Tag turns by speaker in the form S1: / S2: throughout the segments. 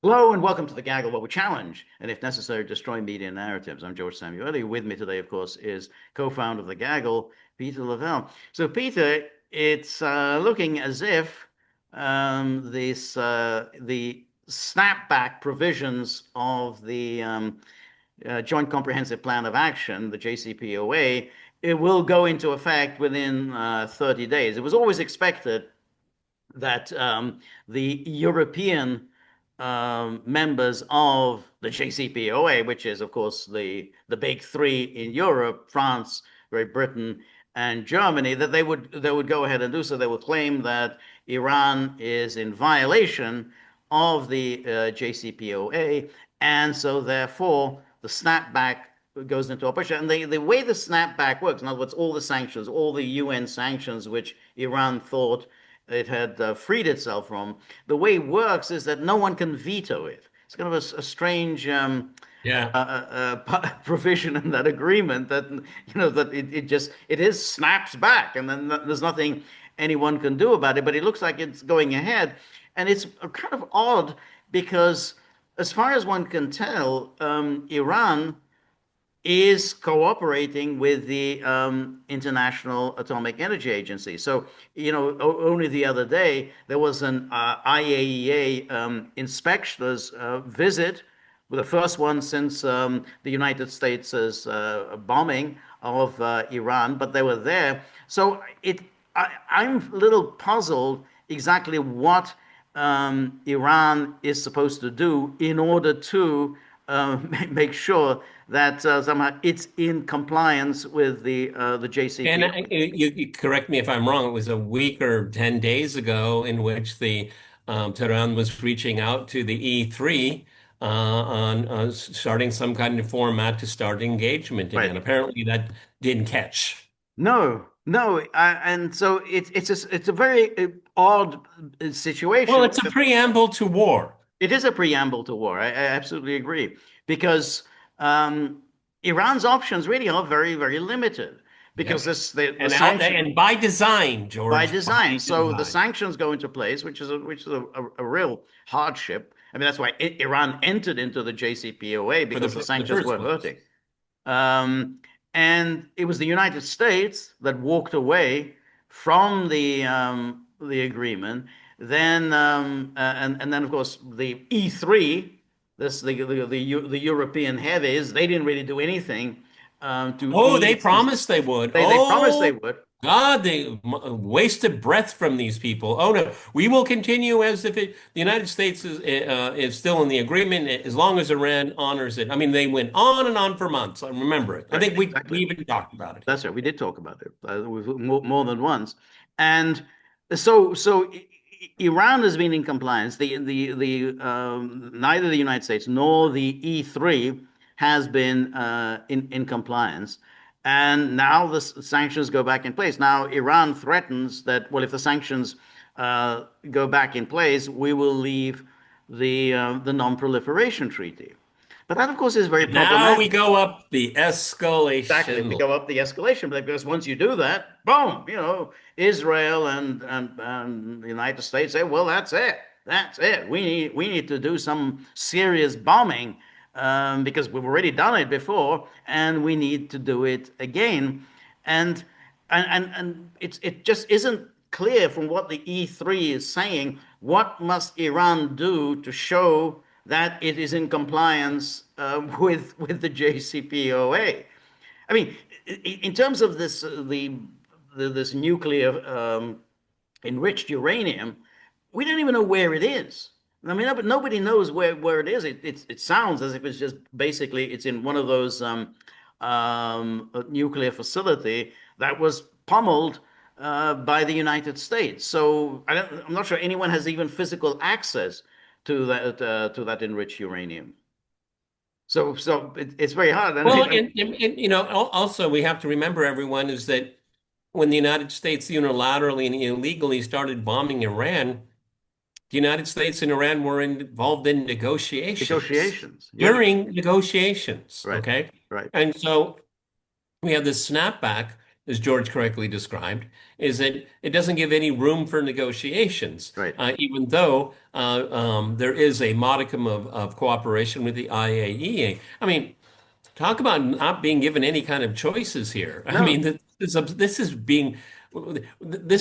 S1: Hello and welcome to the Gaggle, where we challenge and, if necessary, destroy media narratives. I'm George Samuely. With me today, of course, is co-founder of the Gaggle, Peter Lavelle. So, Peter, it's looking as if the snapback provisions of the Joint Comprehensive Plan of Action, the JCPOA, it will go into effect within 30 days. It was always expected that the European members of the JCPOA, which is, of course, the big three in Europe, France, Great Britain, and Germany, that they would go ahead and do so. They would claim that Iran is in violation of the JCPOA, and so therefore the snapback goes into operation. And the way the snapback works, in other words, all the sanctions, all the UN sanctions, which Iran thought it had freed itself from. The way it works is that no one can veto it. It's kind of a strange
S2: Yeah.
S1: provision in that agreement that that it is snaps back, and then there's nothing anyone can do about it. But it looks like it's going ahead, and it's kind of odd because, as far as one can tell, Iran is cooperating with the International Atomic Energy Agency. So, only the other day there was an IAEA inspectors visit, the first one since the United States' bombing of Iran, but they were there. So I'm a little puzzled exactly what Iran is supposed to do in order to make sure that somehow it's in compliance with the
S2: And
S1: JCPOA.
S2: you correct me if I'm wrong. It was a week or 10 days ago in which the Tehran was reaching out to the E3 on starting some kind of format to start engagement
S1: Right.
S2: again. Apparently that didn't catch.
S1: No, no, and so it's a very odd
S2: Well,
S1: situation.
S2: it's a preamble to war.
S1: It is a preamble to war. I absolutely agree because um, Iran's options really are very, very limited because
S2: Yes.
S1: the
S2: And out
S1: sanction
S2: and by design,
S1: by
S2: George, by
S1: design. So the
S2: design.
S1: sanctions go into place, which is a real hardship. I mean, that's why Iran entered into the JCPOA
S2: For
S1: because the
S2: the
S1: sanctions
S2: first
S1: were
S2: place.
S1: hurting. Um, and it was the United States that walked away from the agreement. Then and then of course the E3, the European heavies, they didn't really do anything to
S2: Oh, they
S1: ease.
S2: promised they would.
S1: They promised they
S2: Oh,
S1: would.
S2: God, they wasted breath from these people. Oh no, we will continue as if the United States is still in the agreement as long as Iran honors it. I mean, they went on and on for months. I remember it. I
S1: Right,
S2: think we
S1: exactly.
S2: even talked about it.
S1: That's right. We did talk about it more than once, and so Iran has been in compliance. The neither the United States nor the E3 has been in compliance, and now the sanctions go back in place. Now Iran threatens that, well, if the sanctions go back in place, we will leave the Non-Proliferation Treaty. But that, of course, is very
S2: And now we
S1: problematic.
S2: go up the
S1: Exactly. We
S2: escalation.
S1: go up the escalation, because once you do that, boom, Israel and the United States say, well, that's it. That's it. We need to do some serious bombing because we've already done it before, and we need to do it again. And it just isn't clear from what the E3 is saying. What must Iran do to show that it is in compliance with the JCPOA? I mean, in terms of this nuclear enriched uranium, we don't even know where it is. I mean, nobody knows where it is. It sounds as if it's just basically it's in one of those nuclear facility that was pummeled by the United States. So I'm not sure anyone has even physical access to that enriched uranium. So it's very hard. And
S2: Well, also we have to remember, everyone, is that when the United States unilaterally and illegally started bombing Iran, the United States and Iran were involved in negotiations
S1: negotiations. Yeah,
S2: during negotiations.
S1: right,
S2: Okay.
S1: right.
S2: And so we have this snapback. as George correctly described, is that it doesn't give any room for negotiations,
S1: Right.
S2: even though there is a modicum of cooperation with the IAEA. I mean, talk about not being given any kind of choices here. I
S1: No.
S2: mean, this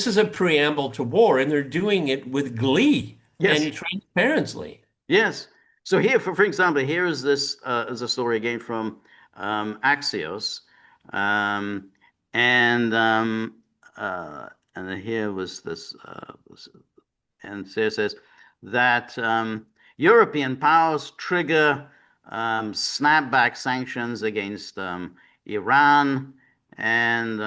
S2: is a preamble to war, and they're doing it with glee
S1: Yes.
S2: and transparently.
S1: Yes. So here, for example, here is a story again from Axios, um, and and then here was and so it says that European powers trigger snapback sanctions against Iran, and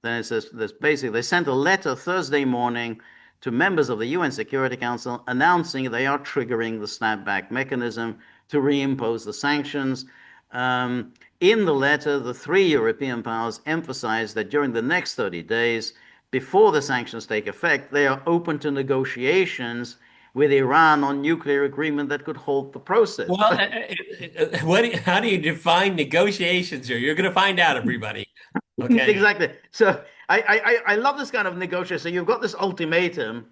S1: then it says this basically they sent a letter Thursday morning to members of the UN Security Council announcing they are triggering the snapback mechanism to reimpose the sanctions. In the letter, the three European powers emphasized that during the next 30 days, before the sanctions take effect, they are open to negotiations with Iran on nuclear agreement that could halt the process.
S2: Well, how do you define negotiations here? You're going to find out, everybody. Okay.
S1: Exactly. So I love this kind of negotiation. So you've got this ultimatum.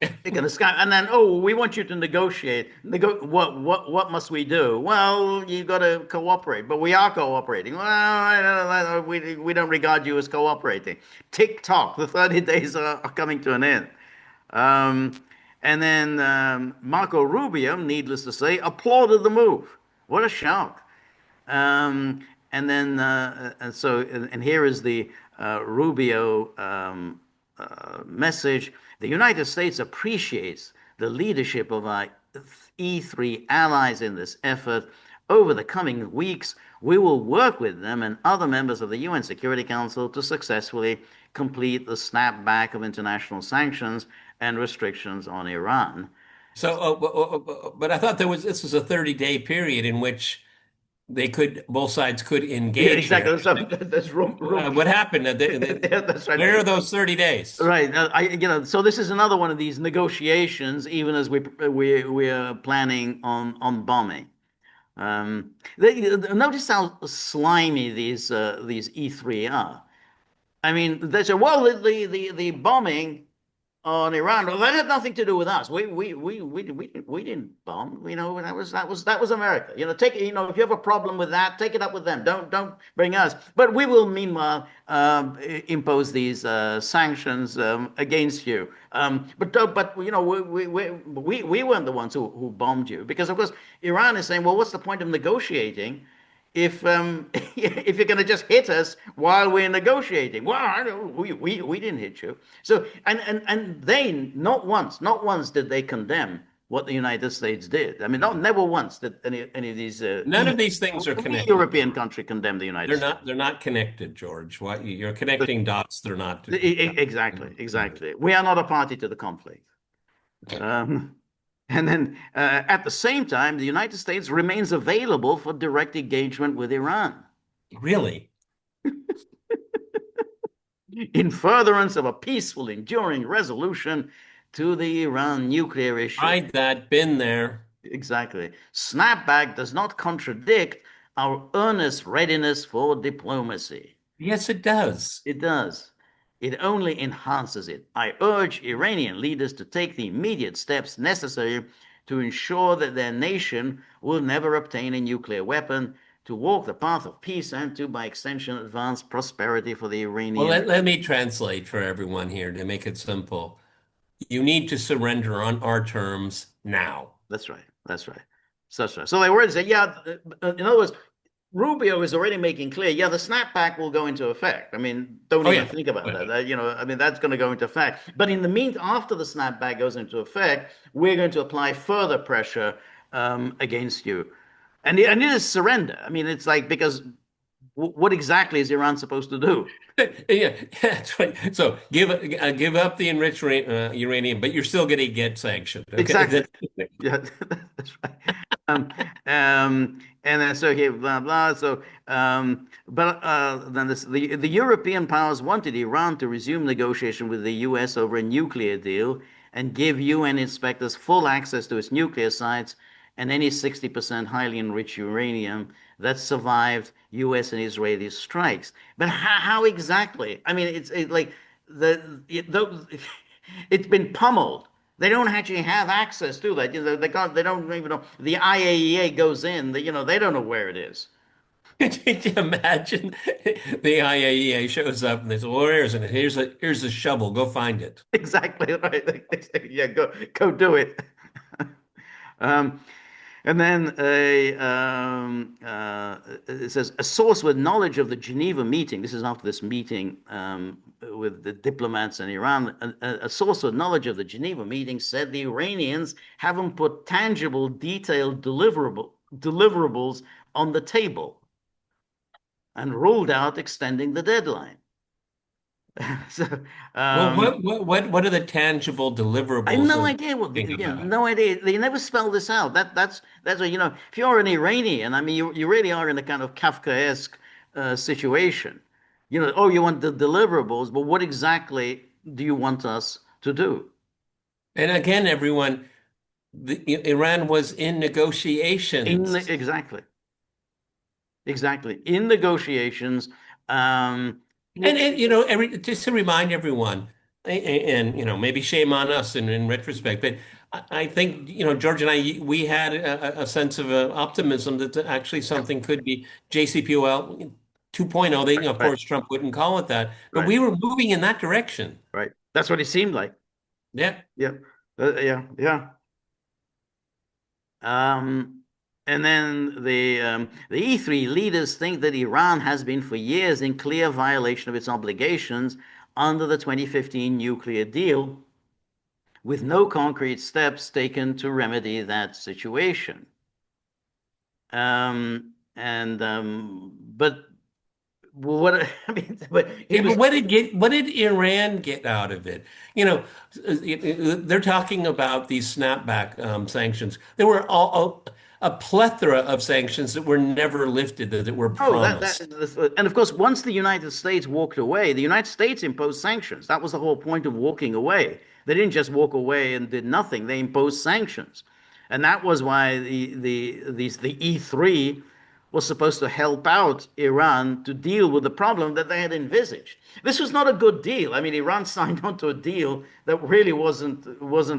S1: You're going to Scott, and then we want you to negotiate. What must we do? Well, you got to cooperate, but we are cooperating. Well, we don't regard you as cooperating. Tick tock, the 30 days are coming to an end. Um, and then Marco Rubio, needless to say, applauded the move. What a shock! And then and here is the Rubio message. The United States appreciates the leadership of our E3 allies in this effort. Over the coming weeks, we will work with them and other members of the UN Security Council to successfully complete the snapback of international sanctions and restrictions on Iran.
S2: So, but I thought this was a 30-day period in which both sides could
S1: Yeah,
S2: engage here.
S1: exactly. That's room.
S2: What happened?
S1: Yeah, that's right.
S2: Where are those 30 days?
S1: Right. So this is another one of these negotiations, even as we are planning on bombing. Notice how slimy these E3 are. I mean, they say, well, the bombing on Iran. Well, that had nothing to do with us. We didn't bomb. That was America. Take if you have a problem with that, take it up with them. Don't bring us. But we will meanwhile impose these sanctions against you. We weren't the ones who bombed you because of course Iran is saying, well, what's the point of negotiating? If if you're going to just hit us while we're negotiating, well, we didn't hit you. So and they not once did they condemn what the United States did. I mean, never once did any of these
S2: None of these things are
S1: any
S2: connected.
S1: European country condemn the United States.
S2: They're not connected, George. What you're connecting dots, they're not.
S1: Exactly. We are not a party to the conflict. Um, and then at the same time, the United States remains available for direct engagement with Iran
S2: Really?
S1: in furtherance of a peaceful, enduring resolution to the Iran nuclear issue.
S2: Tried that, been there.
S1: Exactly. Snapback does not contradict our earnest readiness for diplomacy.
S2: Yes, it does.
S1: It does. It only enhances it. I urge Iranian leaders to take the immediate steps necessary to ensure that their nation will never obtain a nuclear weapon, to walk the path of peace, and to, by extension, advance prosperity for the
S2: Well,
S1: Iranian.
S2: let me translate for everyone here to make it simple. You need to surrender on our terms now.
S1: That's right. That's right. That's right. So they were to say, yeah, in other words, Rubio is already making clear, yeah, the snapback will go into effect. I mean, don't even think about that. I mean, that's going to go into effect. But in the meantime, after the snapback goes into effect, we're going to apply further pressure against you. And it is surrender. I mean, it's like, because what exactly is Iran supposed to do?
S2: Yeah, that's right. So give up the enriched uranium, but you're still going to get sanctioned. Okay?
S1: Exactly. Yeah, that's right. And then so here, blah blah. So, then the European powers wanted Iran to resume negotiation with the U.S. over a nuclear deal and give UN inspectors full access to its nuclear sites and any 60% highly enriched uranium that survived U.S. and Israeli strikes. But how exactly? I mean, like those, it's been pummeled. They don't actually have access to that. They don't even know. The IAEA goes in. They don't know where it is.
S2: Could you imagine the IAEA shows up and they say, "Well, here's a shovel. Go find it."
S1: Exactly right. Yeah, go do it. Um, and then it says a source with knowledge of the Geneva meeting. This is after this meeting with the diplomats in Iran. A source with knowledge of the Geneva meeting said the Iranians haven't put tangible, detailed deliverables on the table and ruled out extending the deadline. So
S2: Well,
S1: um,
S2: what are the tangible
S1: I have
S2: deliverables
S1: no
S2: that
S1: idea what
S2: they're thinking about?
S1: no idea. They never spell this out. That's what if you're an Iranian, I mean, you really are in a kind of Kafkaesque situation. Oh, you want the deliverables, but what exactly do you want us to do?
S2: And again, everyone, Iran was in negotiations.
S1: Exactly, exactly in negotiations. Um,
S2: And every just to remind everyone, and maybe shame on us in retrospect, but I think George and I we had a sense of optimism that actually
S1: yeah,
S2: something could be JCPOA 2.0. They, of
S1: right,
S2: course, Trump wouldn't call it that, but
S1: right,
S2: we were moving in that direction.
S1: right. That's what it seemed like.
S2: Yeah.
S1: Yeah, yeah, yeah. Um, and then the E3 leaders think that Iran has been for years in clear violation of its obligations under the 2015 nuclear deal, with no concrete steps taken to remedy that situation. And but what I mean, but he
S2: Yeah, but
S1: was
S2: what did Iran get out of it? You know, they're talking about these snapback sanctions. There were a plethora of sanctions that were never lifted, that were
S1: Oh,
S2: promised.
S1: and of course, once the United States walked away, the United States imposed sanctions. That was the whole point of walking away. They didn't just walk away and did nothing. They imposed sanctions, and that was why the E3 was supposed to help out Iran to deal with the problem that they had envisaged. This was not a good deal. I mean, Iran signed onto a deal that really wasn't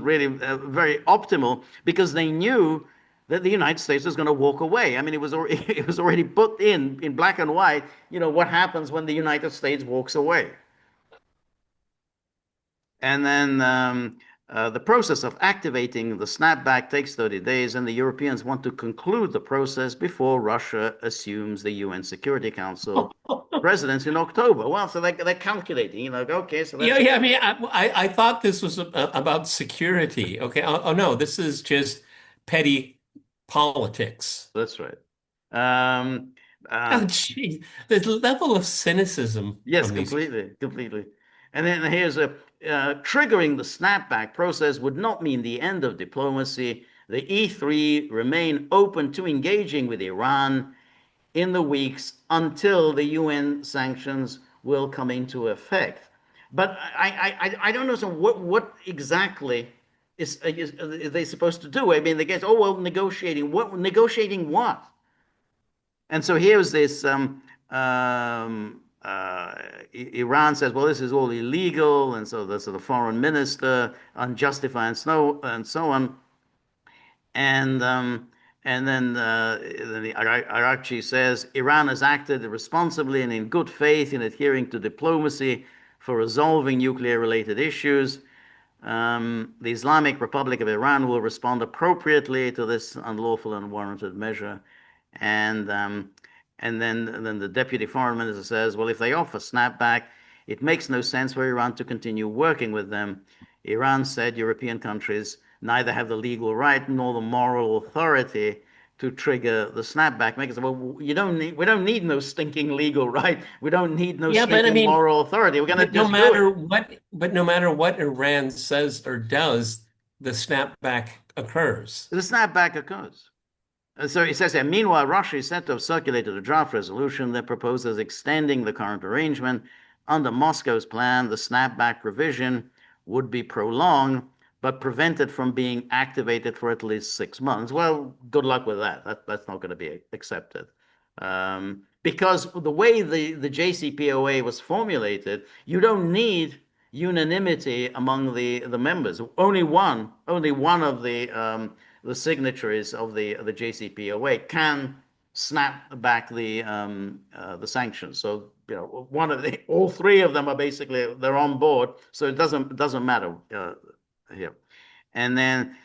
S1: really very optimal because they knew that the United States was going to walk away. I mean, it was already put in black and white. What happens when the United States walks away, and then the process of activating the snapback takes 30 days, and the Europeans want to conclude the process before Russia assumes the UN Security Council presidency in October. Well, so they're calculating. Okay, so
S2: Yeah,
S1: that's
S2: yeah. I mean, I thought this was about security. Okay. Oh, no, this is just petty politics.
S1: that's right. Um,
S2: Oh,
S1: uh,
S2: geez, the level of cynicism
S1: Yes,
S2: from these.
S1: completely, completely. And then here's a triggering the snapback process would not mean the end of diplomacy. The E3 remain open to engaging with Iran in the weeks until the UN sanctions will come into effect. But I don't know. So what exactly is they supposed to do? I mean, they guess, oh well, negotiating. What negotiating what? And so here's this Iran says, well, this is all illegal. And so the foreign minister, unjustified and so on. And then the Iraqi says Iran has acted responsibly and in good faith in adhering to diplomacy for resolving nuclear related issues. The Islamic Republic of Iran will respond appropriately to this unlawful and unwarranted measure. And then the deputy foreign minister says, well, if they offer snapback, it makes no sense for Iran to continue working with them. Iran said European countries neither have the legal right nor the moral authority to trigger the snapback mechanism. Well, we don't need no stinking legal right. We don't need no
S2: Yeah, but I
S1: stinking
S2: mean,
S1: moral authority. We're going to
S2: but no
S1: just do it.
S2: matter no matter what Iran says or does, the snapback occurs.
S1: The snapback occurs. So it says here, meanwhile, Russia is said to have circulated a draft resolution that proposes extending the current arrangement. Under Moscow's plan, the snapback provision would be prolonged, but prevented from being activated for at least 6 months. Well, good luck with that. That's not going to be accepted. Because the way the JCPOA was formulated, you don't need unanimity among the members. Only one of the signatories of the JCPOA can snap back the sanctions. So all three of them are basically they're on board. So it doesn't matter here. And then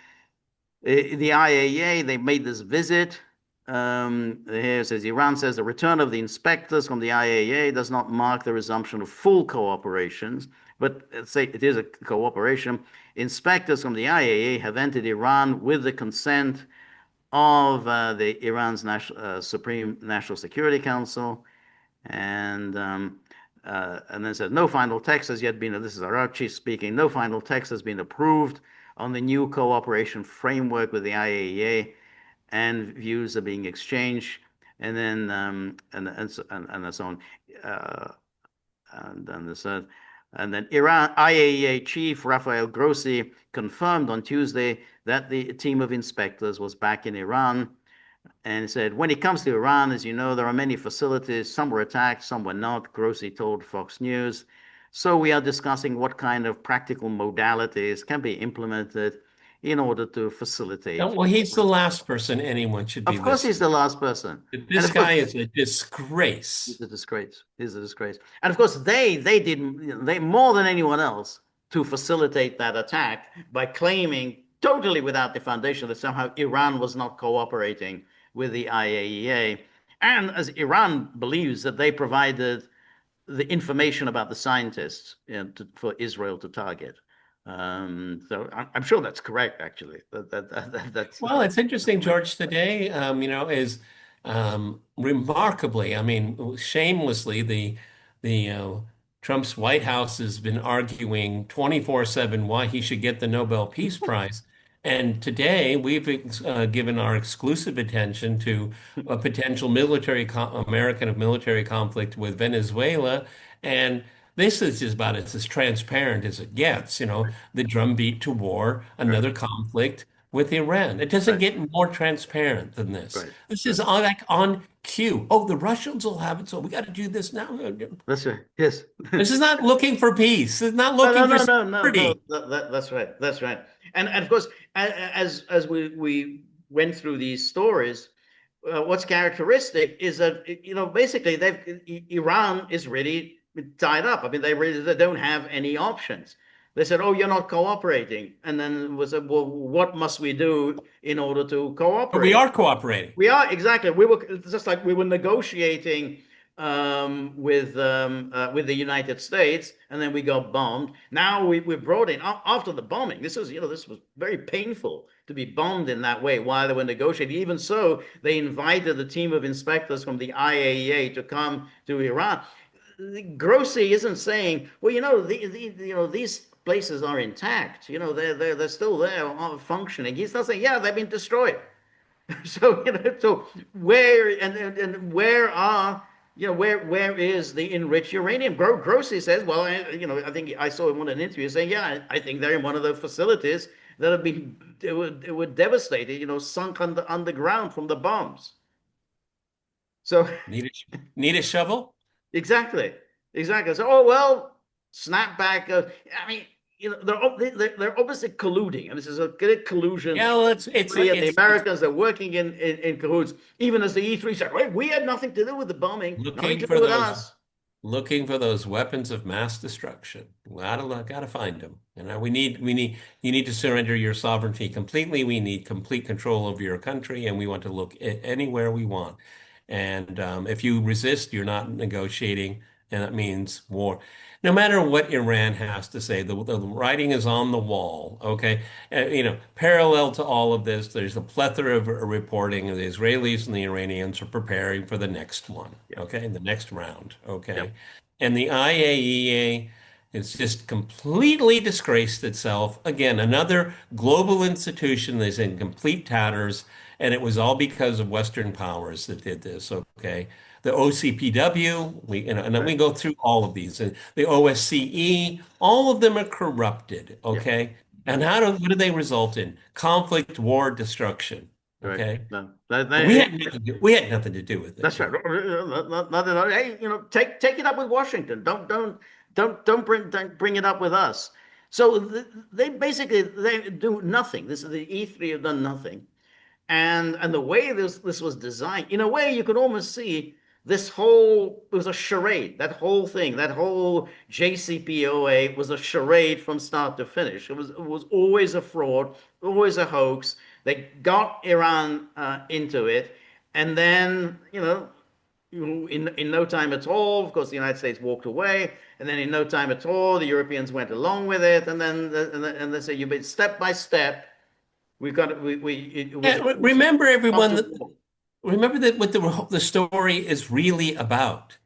S1: the IAEA, they made this visit. Here it says Iran says the return of the inspectors from the IAEA does not mark the resumption of full cooperation, but say it is a cooperation. Inspectors from the IAEA have entered Iran with the consent of the Iran's Supreme National Security Council, and then said no final text has yet been. This is Arachi speaking. No final text has been approved on the new cooperation framework with the IAEA, and views are being exchanged, and then and so on, and then this. And then Iran IAEA chief Rafael Grossi confirmed on Tuesday that the team of inspectors was back in Iran and said, when it comes to Iran, as you know, there are many facilities. Some were attacked, some were not, Grossi told Fox News. So we are discussing what kind of practical modalities can be implemented in order to facilitate.
S2: Well, he's the last person anyone should be
S1: Of course, he's
S2: listening.
S1: the last person. And
S2: This
S1: of course,
S2: guy is a
S1: he's
S2: disgrace.
S1: a disgrace. He's a disgrace. And of course, they did they more than anyone else to facilitate that attack by claiming totally without the foundation that somehow Iran was not cooperating with the IAEA. And as Iran believes that they provided the information about the scientists for Israel to target. So I'm sure that's correct, actually. That's
S2: Well, it's interesting, George, today, is remarkably, I mean, shamelessly, the Trump's White House has been arguing 24/7 why he should get the Nobel Peace Prize. And today we've given our exclusive attention to a potential American military conflict with Venezuela. And this is just about as transparent as it gets, the drumbeat to war,
S1: right,
S2: another conflict with Iran. It doesn't
S1: right,
S2: get more transparent than this.
S1: right,
S2: This is
S1: right.
S2: all like on cue. Oh, the Russians will have it, so we got to do this now.
S1: That's right. Yes.
S2: This is not looking for peace. It's not
S1: No, no,
S2: looking for
S1: no, no, no, no.
S2: security.
S1: That's right. That's right. And of course, as we went through these stories, what's characteristic is that basically Iran is really tied up. I mean, they don't have any options. They said, "Oh, you're not cooperating," and then it was, "Well, what must we do in order to
S2: But we
S1: cooperate?"
S2: are cooperating.
S1: We are exactly. We were just like we were negotiating with the United States, and then we got bombed. Now we brought in after the bombing. This was very painful to be bombed in that way while they were negotiating. Even so, they invited the team of inspectors from the IAEA to come to Iran. Grossi isn't saying, well, these places are intact. They're still there, are functioning. He's not saying, yeah, they've been destroyed. So where and where are where is the enriched uranium? Grossi says, well, I think I saw him on an interview saying, yeah, I think they're in one of the facilities that have been they were devastated, sunk underground from the bombs. So
S2: Need need a shovel?
S1: exactly, exactly. So oh well, snapback. I mean, they're obviously colluding, and this is a good collusion.
S2: Yeah, well,
S1: And the Americans are working in cahoots, even as the E3 said, wait, we had nothing to do with the bombing, nothing
S2: looking
S1: to
S2: for
S1: do with
S2: those
S1: us.
S2: looking for those weapons of mass destruction. Gotta find them. You need to surrender your sovereignty completely. We need complete control over your country, and we want to look anywhere we want. And if you resist, you're not negotiating, and that means war. No matter what Iran has to say, the writing is on the wall. Okay, parallel to all of this, there's a plethora of reporting. The Israelis and the Iranians are preparing for the next one.
S1: Yep.
S2: Okay, the next round. Okay,
S1: Yep.
S2: and the IAEA has just completely disgraced itself. Again, another global institution that's in complete tatters, and it was all because of Western powers that did this. Okay, the OCPW, and then
S1: Right.
S2: we go through all of these. The OSCE, all of them are corrupted.
S1: Yep.
S2: Okay, and
S1: Yep.
S2: what do they result in? Conflict, war, destruction.
S1: Right.
S2: Okay.
S1: No,
S2: We had nothing to do with it,
S1: that's right.
S2: George.
S1: Not at all. Hey, take it up with Washington. Don't bring it up with us. So they basically they do nothing. This is the E3 have done nothing. And the way this was designed, in a way, you could almost see this whole it was a charade. That whole thing, that whole JCPOA was a charade from start to finish. It was always a fraud, always a hoax. They got Iran into it, and then in no time at all, of course, the United States walked away, and then in no time at all, the Europeans went along with it, and then and they say you been step by step. We got it. We it was
S2: Yeah,
S1: a course
S2: remember everyone
S1: after
S2: that
S1: war.
S2: remember that what the story is really about.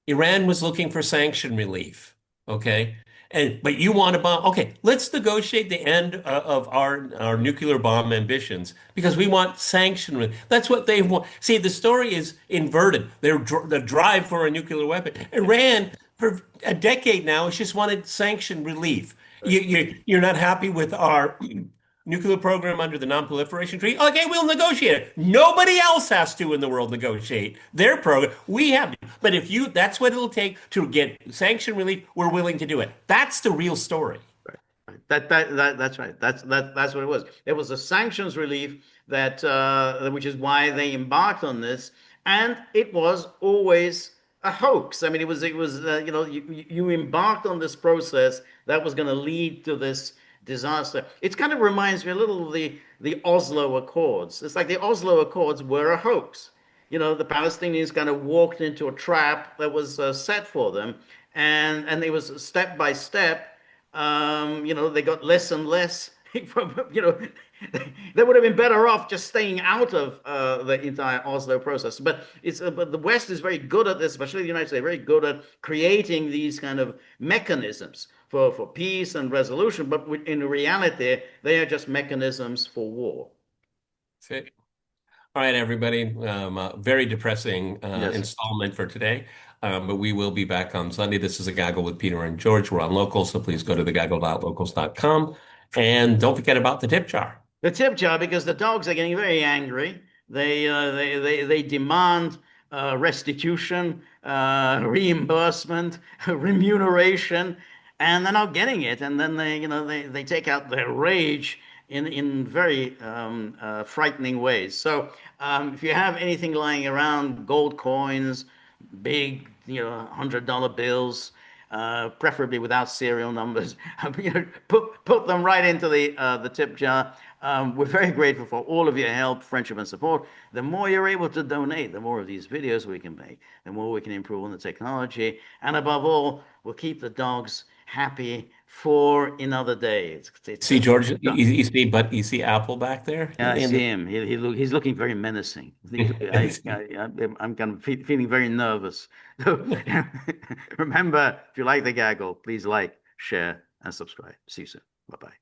S2: Iran was looking for sanction relief, okay? And but you want to bomb. Okay, let's negotiate the end of our nuclear bomb ambitions because we want sanction relief. That's what they want. See, the story is inverted. The drive for a nuclear weapon. Iran for a decade now has just wanted sanction relief. You're not happy with our nuclear program under the Non-Proliferation Treaty. Okay, we'll negotiate it. Nobody else has to in the world negotiate their program. We have to. But if you, that's what it'll take to get sanction relief. We're willing to do it. That's the real story.
S1: That's right. That's what it was. It was a sanctions relief which is why they embarked on this, and it was always a hoax. I mean, it was you embarked on this process that was going to lead to this disaster. It kind of reminds me a little of the Oslo Accords. It's like the Oslo Accords were a hoax. The Palestinians kind of walked into a trap that was set for them, and it was step by step. They got less and less. They would have been better off just staying out of the entire Oslo process. But the West is very good at this, especially the United States, very good at creating these kind of mechanisms for peace and resolution. But in reality, they are just mechanisms for war.
S2: Okay. All right, everybody. Very depressing
S1: Yes.
S2: installment for today. But we will be back on Sunday. This is a Gaggle with Peter and George. We're on local, so please go to thegaggle.locals.com. And don't forget about the tip jar.
S1: The tip jar, because the dogs are getting very angry. They demand restitution, reimbursement, remuneration, and they're not getting it. And then they take out their rage in very frightening ways. So if you have anything lying around, gold coins, big $100 bills, preferably without serial numbers. Put them right into the tip jar. We're very grateful for all of your help, friendship, and support. The more you're able to donate, the more of these videos we can make, the more we can improve on the technology, and above all, we'll keep the dogs happy for another day.
S2: See, George, you see Apple back there?
S1: Yeah, I see him. He's looking very menacing. I'm kind of feeling very nervous. So remember, if you like the gaggle, please like, share, and subscribe. See you soon. Bye bye.